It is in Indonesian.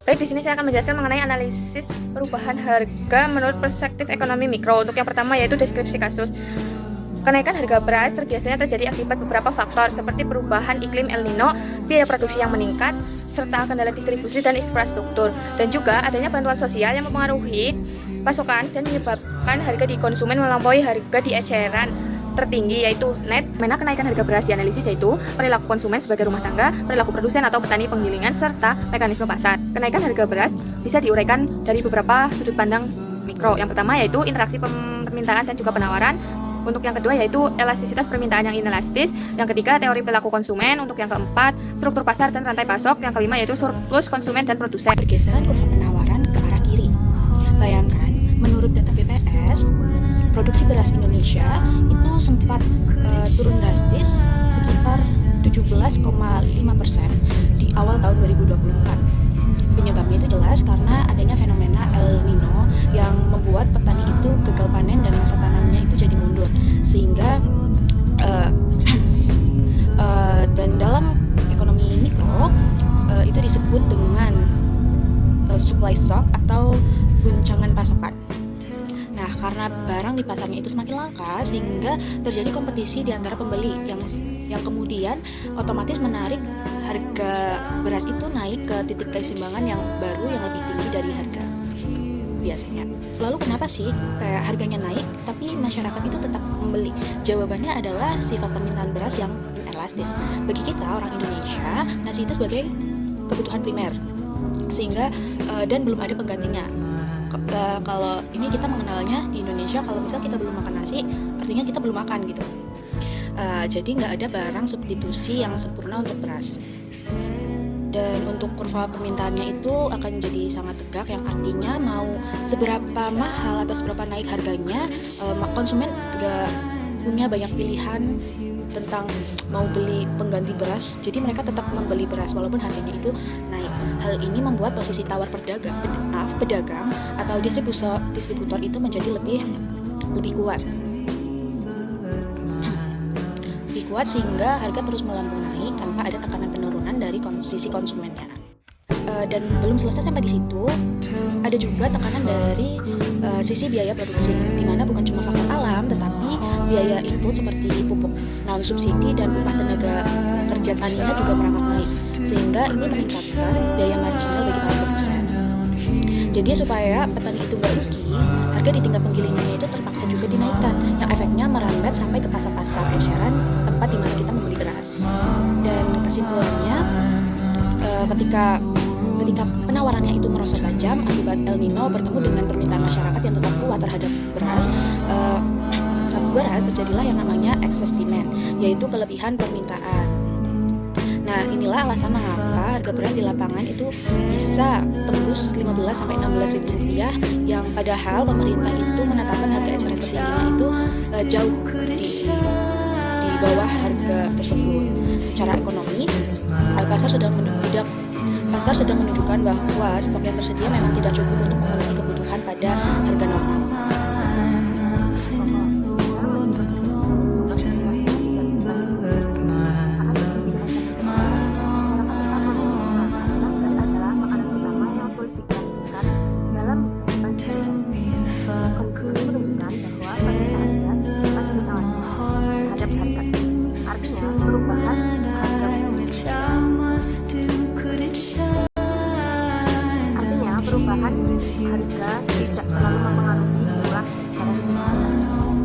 Baik, di sini saya akan menjelaskan mengenai analisis perubahan harga menurut perspektif ekonomi mikro. Untuk yang pertama yaitu deskripsi kasus. Kenaikan harga beras biasanya terjadi akibat beberapa faktor seperti perubahan iklim El Nino, biaya produksi yang meningkat, serta kendala distribusi dan infrastruktur, dan juga adanya bantuan sosial yang mempengaruhi pasokan dan menyebabkan harga di konsumen melampaui harga di eceran tertinggi yaitu net. Mana kenaikan harga beras dianalisis yaitu perilaku konsumen sebagai rumah tangga, perilaku produsen atau petani penggilingan, serta mekanisme pasar. Kenaikan harga beras bisa diuraikan dari beberapa sudut pandang mikro. Yang pertama yaitu interaksi permintaan dan juga penawaran. Untuk yang kedua yaitu elastisitas permintaan yang inelastis. Yang ketiga teori perilaku konsumen. Untuk yang keempat struktur pasar dan rantai pasok. Yang kelima yaitu surplus konsumen dan produsen. Pergeseran kurva penawaran ke arah kiri. Bayangkan, menurut data BPS, produksi beras Indonesia itu sempat turun drastis sekitar 17,5% di awal tahun 2024. Penyebabnya itu jelas karena adanya fenomena El Nino yang membuat petani itu gagal panen dan masa tanamnya itu jadi mundur, sehingga dan dalam ekonomi mikro itu disebut dengan supply shock atau guncangan pasokan. Nah, karena barang di pasarnya itu semakin langka sehingga terjadi kompetisi di antara pembeli yang kemudian otomatis menarik harga beras itu naik ke titik keseimbangan yang baru yang lebih tinggi dari harga biasanya. Lalu kenapa sih kayak harganya naik tapi masyarakat itu tetap membeli? Jawabannya adalah sifat permintaan beras yang inelastis. Bagi kita orang Indonesia, nasi itu sebagai kebutuhan primer sehingga dan belum ada penggantinya. Kalau ini kita mengenalnya di Indonesia, kalau misal kita belum makan nasi artinya kita belum makan gitu. Jadi nggak ada barang substitusi yang sempurna untuk beras. Dan untuk kurva permintaannya itu akan jadi sangat tegak, yang artinya mau seberapa mahal atau seberapa naik harganya, konsumen nggak punya banyak pilihan tentang mau beli pengganti beras, jadi mereka tetap membeli beras walaupun harganya itu naik. Hal ini membuat posisi tawar pedagang atau distributor itu menjadi lebih kuat. Lebih kuat sehingga harga terus melambung naik tanpa ada tekanan penurunan dari sisi konsumennya. Dan belum selesai sampai di situ, ada juga tekanan dari sisi biaya produksi, di mana bukan cuma faktor alam tetapi biaya input seperti pupuk, non subsidi dan upah tenaga kerja taninya juga merangkak naik, sehingga ini meningkatkan biaya marginal bagi para produsen. Jadi supaya petani itu nggak rugi, harga di tingkat penggilingannya itu terpaksa juga dinaikkan, yang efeknya merambat sampai ke pasar-pasar eceran tempat di mana kita membeli beras. Dan kesimpulannya, ketika penawarannya itu merosot tajam akibat El Nino bertemu dengan permintaan masyarakat yang tetap kuat terhadap beras, terjadilah yang namanya excess demand, yaitu kelebihan permintaan. Nah, inilah alasan mengapa harga beras di lapangan itu bisa tembus 15-16 ribu rupiah, yang padahal pemerintah itu menetapkan harga eceran tertingginya itu jauh di bawah harga tersebut. Secara ekonomi, pasar sedang menunjukkan bahwa stok yang tersedia memang tidak cukup untuk memenuhi kebutuhan pada harga normal. Perubahan harga tidak selalu mempengaruhi jumlah barang.